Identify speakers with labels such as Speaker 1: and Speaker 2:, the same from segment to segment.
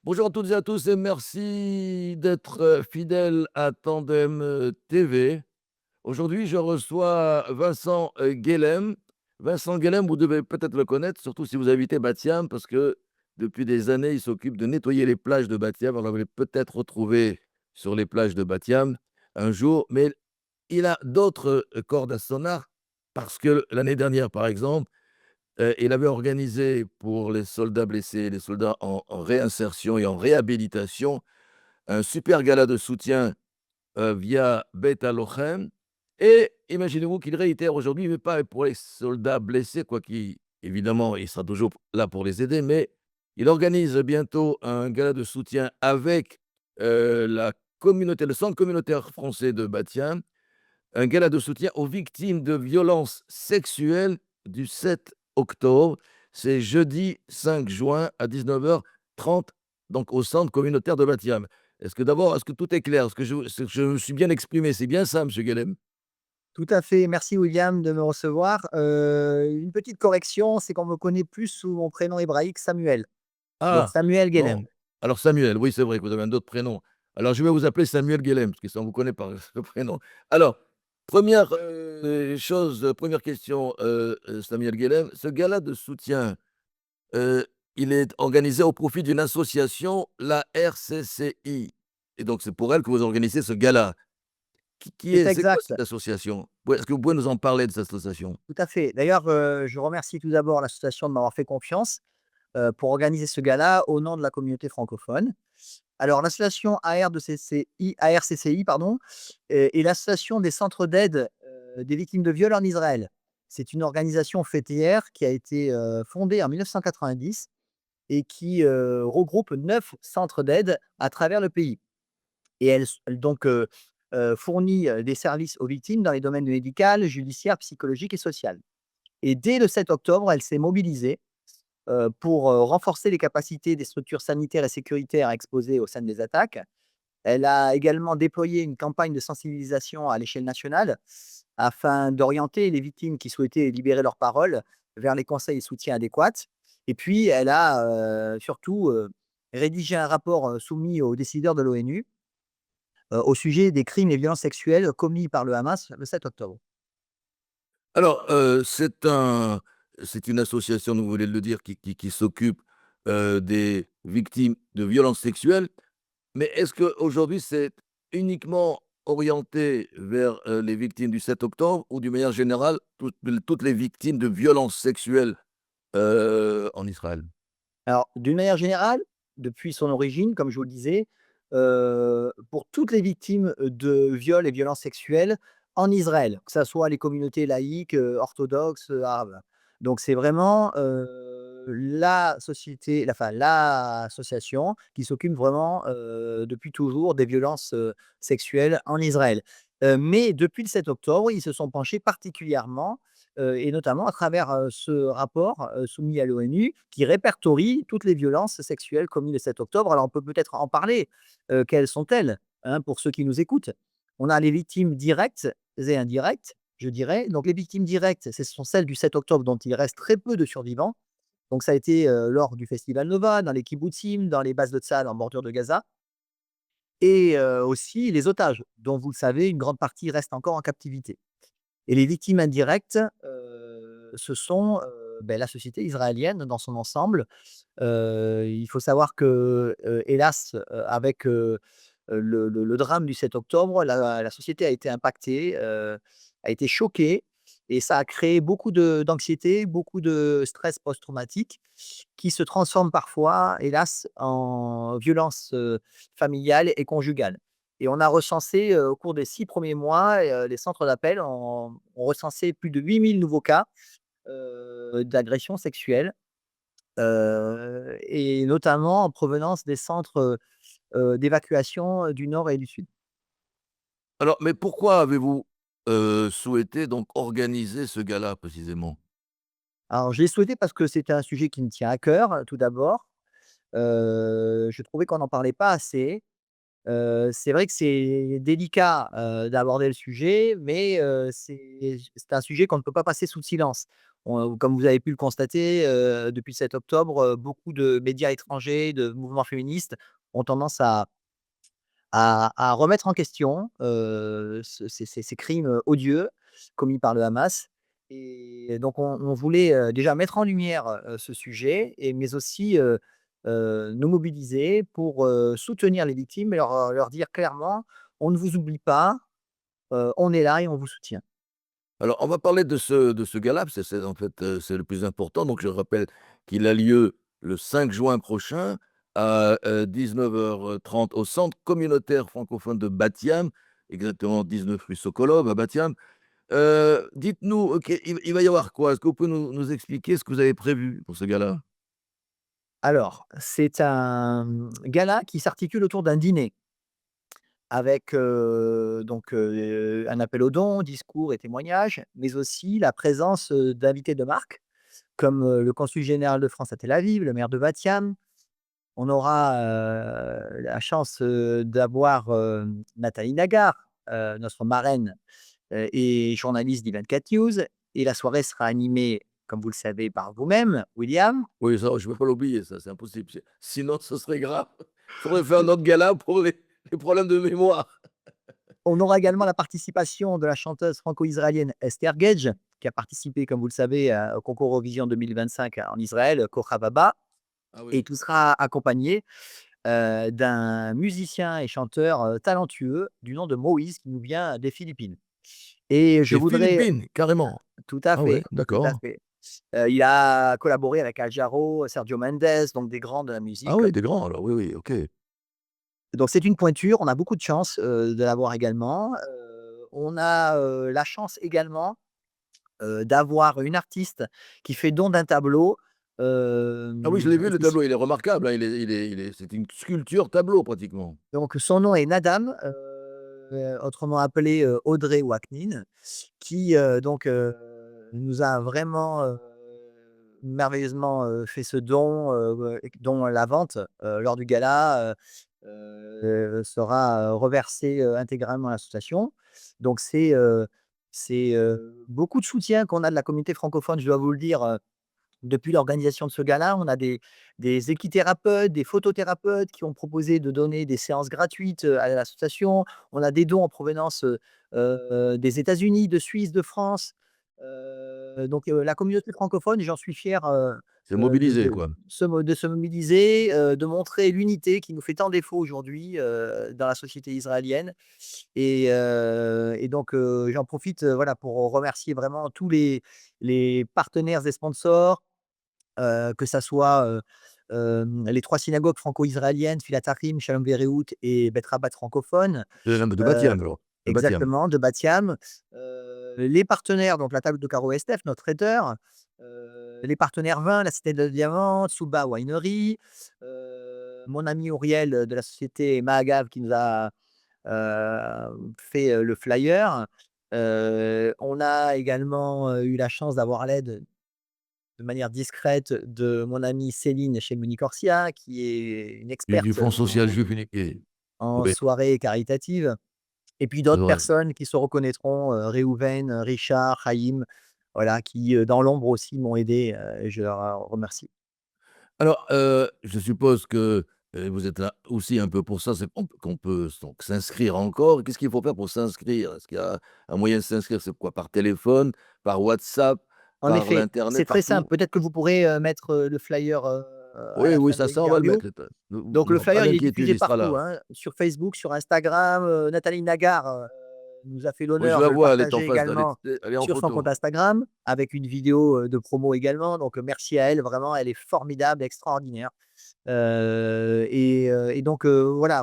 Speaker 1: Bonjour à toutes et à tous et merci d'être, fidèles à Tandem, TV. Aujourd'hui, je reçois Vincent, Guélem. Vincent Guélem, vous devez peut-être le connaître, surtout si vous habitez Batiam, parce que depuis des années, il s'occupe de nettoyer les plages de Batiam. Alors, vous l'avez peut-être retrouvé sur les plages de Batiam un jour, mais il a d'autres, cordes à son arc parce que l'année dernière, par exemple, il avait organisé pour les soldats blessés, les soldats en réinsertion et en réhabilitation, un super gala de soutien, via Beit Halochem et imaginez-vous qu'il réitère aujourd'hui, mais pas pour les soldats blessés, quoi qui évidemment, il sera toujours là pour les aider, mais il organise bientôt un gala de soutien avec, la communauté, le centre communautaire français de Batiam, un gala de soutien aux victimes de violences sexuelles du 7 octobre. C'est jeudi 5 juin à 19h30, donc au centre communautaire de Batiam. Est-ce que tout est clair? Est-ce que je me suis bien exprimé? C'est bien ça, monsieur Guélem?
Speaker 2: Tout à fait, merci William de me recevoir. Une petite correction, c'est qu'on me connaît plus sous mon prénom hébraïque Samuel. Donc
Speaker 1: Ah!
Speaker 2: Samuel
Speaker 1: Bon,
Speaker 2: Guélem.
Speaker 1: alors Samuel, oui, c'est vrai que vous avez un autre prénom. Alors je vais vous appeler Samuel Guélem, parce que ça on vous connaît par le prénom. Alors, première chose, 1 question, Samuel Guélem, ce gala de soutien, Heu, il est organisé au profit d'une association, la RCCI et donc c'est pour elle que vous organisez ce gala.
Speaker 2: C'est
Speaker 1: C'est quoi
Speaker 2: exact,
Speaker 1: cette association? Ouais, est-ce que vous pouvez nous en parler de cette association?
Speaker 2: tout à fait. D'ailleurs, je remercie tout d'abord l'association de m'avoir fait confiance, pour organiser ce gala au nom de la communauté francophone. Alors l'association ARCCI pardon, est l'association des centres d'aide, des victimes de viols en Israël. C'est une organisation fêtière qui a été, fondée en 1990 et qui, regroupe 9 centres d'aide à travers le pays. Et elle donc fournit, des services aux victimes dans les domaines médical, judiciaire, psychologique et social. Et dès le 7 octobre, elle s'est mobilisée, pour, renforcer les capacités des structures sanitaires et sécuritaires exposées aux scènes des attaques. Elle a également déployé une campagne de sensibilisation à l'échelle nationale, afin d'orienter les victimes qui souhaitaient libérer leur parole vers les conseils et soutiens adéquats. Et puis elle a, surtout, rédigé un rapport, soumis aux décideurs de l'ONU, au sujet des crimes et violences sexuelles commis par le Hamas le 7 octobre.
Speaker 1: Alors, c'est une association, donc vous venez de le dire, qui s'occupe, des victimes de violences sexuelles, mais est-ce qu'aujourd'hui c'est uniquement orienté vers, les victimes du 7 octobre ou d'une manière générale, toutes les victimes de violences sexuelles, en Israël?
Speaker 2: Alors, d'une manière générale, depuis son origine, comme je vous le disais, pour toutes les victimes de viols et violences sexuelles en Israël, que ça soit les communautés laïques, orthodoxes, arabes. Donc c'est vraiment, la société la enfin l'association qui s'occupe vraiment, depuis toujours des violences, sexuelles en Israël. Mais depuis le 7 octobre, ils se sont penchés particulièrement, et notamment à travers, ce rapport, soumis à l'ONU qui répertorie toutes les violences sexuelles commises le 7 octobre. Alors on peut peut-être en parler, quelles sont-elles? Hein, pour ceux qui nous écoutent. On a les victimes directes et indirectes, je dirais. Donc les victimes directes, ce sont celles du 7 octobre dont il reste très peu de survivants. Donc ça a été, lors du festival Nova, dans les kibbutzim, dans les bases de Tzahal en bordure de Gaza et aussi les otages, dont vous le savez, une grande partie reste encore en captivité. Et les victimes indirectes, ce sont, la société israélienne dans son ensemble. Il faut savoir que, hélas, avec, le drame du 7 octobre, la société a été impactée, a été choquée et ça a créé beaucoup d'anxiété, beaucoup de stress post-traumatique qui se transforme parfois, hélas, en violence, familiale et conjugale. Et on a recensé, au cours des 6 premiers mois, les centres d'appel ont recensé plus de 8 000 nouveaux cas, d'agressions sexuelles, et notamment en provenance des centres, d'évacuation, du nord et du sud.
Speaker 1: Alors, mais pourquoi avez-vous, souhaité donc organiser ce gala précisément?
Speaker 2: Alors je l'ai souhaité parce que c'était un sujet qui me tient à cœur, tout d'abord. Je trouvais qu'on n'en parlait pas assez. C'est vrai que c'est délicat, d'aborder le sujet, mais c'est un sujet qu'on ne peut pas passer sous silence. Comme vous avez pu le constater, depuis le 7 octobre, beaucoup de médias étrangers, de mouvements féministes ont tendance à remettre en question, ces crimes, odieux commis par le Hamas et donc on voulait, déjà mettre en lumière, ce sujet et mais aussi, nous mobiliser pour, soutenir les victimes et leur dire clairement: «On ne vous oublie pas, on est là et on vous soutient».
Speaker 1: Alors, on va parler de ce gala, parce que c'est en fait, c'est le plus important. Donc je rappelle qu'il a lieu le 5 juin prochain à, 19h30 au centre communautaire francophone de Batiam, exactement 19 rue Sokolov à Batiam. Dites-nous, OK, il va y avoir quoi? Est-ce que vous pouvez nous expliquer ce que vous avez prévu pour ce gala?
Speaker 2: Alors, c'est un, gala qui s'articule autour d'un dîner avec, un appel aux dons, discours et témoignages, mais aussi la présence, d'invités de marque comme, le consul général de France à Tel Aviv, le maire de Batiam. On aura, la chance, d'avoir, Nathalie Nagar, notre marraine, et journaliste d'I24 News et la soirée sera animée, comme vous le savez, par vous-même, William.
Speaker 1: Oui, ça, je ne peux pas l'oublier, ça, c'est impossible. Sinon, ce serait grave. Il faudrait faire un autre gala pour les problèmes de mémoire.
Speaker 2: On aura également la participation de la chanteuse franco-israélienne Esther Gage, qui a participé, comme vous le savez, au concours Eurovision 2025 en Israël, Kocha
Speaker 1: Ah
Speaker 2: et
Speaker 1: oui.
Speaker 2: tout sera accompagné, d'un musicien et chanteur, talentueux du nom de Moïse qui nous vient des Philippines et je
Speaker 1: Des
Speaker 2: voudrais
Speaker 1: Philippines, carrément?
Speaker 2: tout à
Speaker 1: Ah ouais,
Speaker 2: fait, tout à
Speaker 1: d'accord.
Speaker 2: fait. Il a collaboré avec Al Jarreau, Sergio Mendes, donc des grands de la
Speaker 1: Ah
Speaker 2: musique.
Speaker 1: oui, des grands alors, oui, oui, OK.
Speaker 2: Donc c'est une pointure, on a beaucoup de chance, de l'avoir également. On a, la chance également, d'avoir une artiste qui fait don d'un tableau,
Speaker 1: Ah oui, je l'ai vu le
Speaker 2: spéci
Speaker 1: tableau, il est remarquable, hein, c'est une sculpture tableau pratiquement.
Speaker 2: donc son nom est Nadam, autrement appelée, Audrey Waknin, qui, nous a vraiment, merveilleusement, fait ce don, et dont la vente, lors du gala, sera, reversée, intégralement à l'association. Donc c'est beaucoup de soutien qu'on a de la communauté francophone, je dois vous le dire, depuis l'organisation de ce gala. On a des équithérapeutes, des photothérapeutes qui ont proposé de donner des séances gratuites, à l'association. On a des dons en provenance, des États-Unis, de Suisse, de France. La communauté francophone, j'en suis fier,
Speaker 1: C'est mobilisé,
Speaker 2: de
Speaker 1: quoi.
Speaker 2: se mobiliser, de montrer l'unité qui nous fait tant défaut aujourd'hui, dans la société israélienne j'en profite, voilà, pour remercier vraiment tous les partenaires et sponsors, que ça soit, les 3 synagogues franco-israéliennes, Filat Harim, Shalom Vereout et Bet Rabat francophone,
Speaker 1: De
Speaker 2: heu
Speaker 1: Batiam alors? De Batiam.
Speaker 2: exactement, de Batiam. Les partenaires, donc la table de Caro Estef, notre traiteur, les partenaires vins, la Cité de Diamant, Tsuba Winery, mon ami Auriel, de la société Mahagav qui nous a, fait, le flyer. On a également, eu la chance d'avoir l'aide de manière discrète de mon amie Céline chez Moni Corsia, qui est une
Speaker 1: Du
Speaker 2: experte
Speaker 1: Fonds social juif unifié.
Speaker 2: en
Speaker 1: Oui,
Speaker 2: soirée caritative et puis
Speaker 1: c'est
Speaker 2: d'autres
Speaker 1: vrai.
Speaker 2: personnes qui se reconnaîtront, Réhouven, Richard, Chaim, voilà, qui, dans l'ombre aussi m'ont aidé, et je leur en remercie.
Speaker 1: Alors, je suppose que, vous êtes là aussi un peu pour ça, c'est qu'on peut donc s'inscrire encore. Qu'est-ce qu'il faut faire pour s'inscrire? Est-ce qu'il y a un moyen de s'inscrire? C'est quoi? Par téléphone, par WhatsApp,
Speaker 2: En
Speaker 1: par
Speaker 2: effet, c'est
Speaker 1: l'internet,
Speaker 2: très simple.
Speaker 1: partout?
Speaker 2: Peut-être que vous pourrez, mettre, le flyer, à
Speaker 1: Oui,
Speaker 2: la
Speaker 1: oui,
Speaker 2: fin de
Speaker 1: ça on va le
Speaker 2: l'interview.
Speaker 1: mettre.
Speaker 2: Donc le
Speaker 1: Non, pas
Speaker 2: flyer, il est
Speaker 1: d'inquiétude,
Speaker 2: diffusé
Speaker 1: il sera
Speaker 2: partout,
Speaker 1: là.
Speaker 2: hein, sur Facebook, sur Instagram, Nathalie Nagar, nous a fait
Speaker 1: Oui, je
Speaker 2: l'honneur
Speaker 1: la
Speaker 2: de le
Speaker 1: vois, elle est en
Speaker 2: partager
Speaker 1: face,
Speaker 2: également
Speaker 1: elle est en
Speaker 2: sur son compte
Speaker 1: photo.
Speaker 2: Instagram, avec une vidéo, de promo également. Donc, merci à elle, vraiment, elle est formidable, extraordinaire. Voilà,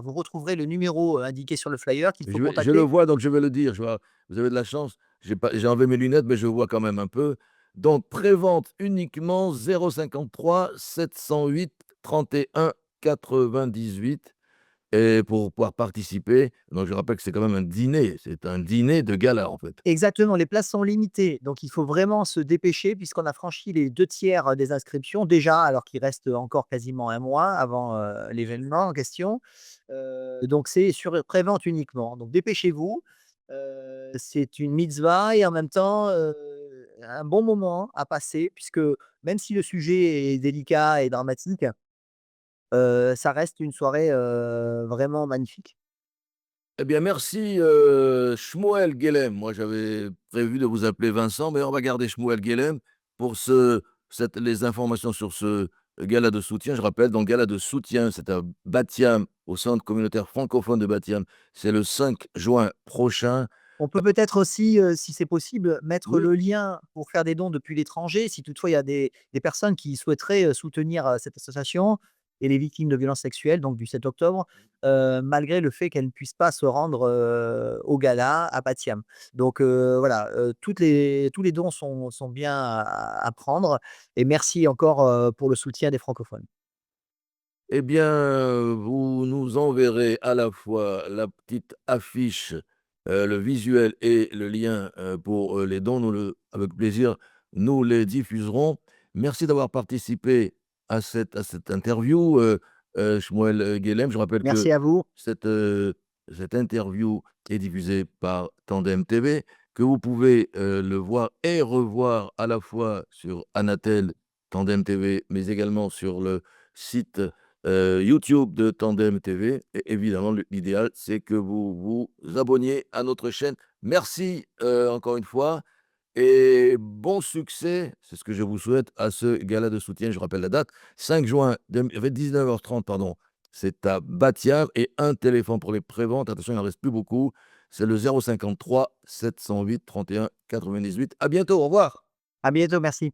Speaker 2: vous retrouverez le numéro, indiqué sur le flyer qu'il faut
Speaker 1: Je le
Speaker 2: contacter.
Speaker 1: vois, donc je vais le dire, je vois, vous avez de la chance, j'ai enlevé mes lunettes, mais je vois quand même un peu. Donc prévente uniquement 053 708 31 98 et pour pouvoir participer. Donc je rappelle que c'est quand même un dîner, c'est un dîner de gala, en fait.
Speaker 2: Exactement, les places sont limitées, donc il faut vraiment se dépêcher puisqu'on a franchi les 2/3 des inscriptions déjà, alors qu'il reste encore quasiment un mois avant, l'événement en question. Donc c'est sur prévente uniquement, donc dépêchez-vous. C'est une mitzvah et en même temps, un bon moment à passer puisque même si le sujet est délicat et dramatique, ça reste une soirée, vraiment magnifique.
Speaker 1: Eh bien, merci, Shmuel Guelem. Moi, j'avais prévu de vous appeler Vincent, mais on va garder Shmuel Guelem pour les informations sur ce gala de soutien. Je rappelle, donc, gala de soutien, c'est à Batiam, au centre communautaire francophone de Batiam. C'est le 5 juin prochain.
Speaker 2: On peut peut-être aussi, si c'est possible, mettre
Speaker 1: Oui,
Speaker 2: le lien pour faire des dons depuis l'étranger, si toutefois il y a des personnes qui souhaiteraient, soutenir, cette association et les victimes de violences sexuelles, donc du 7 octobre, malgré le fait qu'elles ne puissent pas se rendre, au gala à Batiam. Donc voilà, tous les dons sont bien à prendre et merci encore, pour le soutien des francophones.
Speaker 1: eh bien, vous nous enverrez à la fois la petite affiche, le visuel et le lien, pour, les dons. Avec plaisir, nous les diffuserons. Merci d'avoir participé à cette interview, Shmuel, Guelem. Je rappelle que
Speaker 2: Merci à vous.
Speaker 1: cette, cette interview est diffusée par Tandem TV, que vous pouvez, le voir et revoir à la fois sur Anatel, Tandem TV, mais également sur le site YouTube de Tandem TV. Et évidemment, l'idéal, c'est que vous vous abonniez à notre chaîne. Merci encore une fois et bon succès, c'est ce que je vous souhaite à ce gala de soutien. Je rappelle la date, 5 juin, 19h30, pardon. C'est à Batiar et un téléphone pour les préventes. Attention, il n'en reste plus beaucoup. C'est le 053 708 31 98. À bientôt, au revoir.
Speaker 2: À bientôt, merci.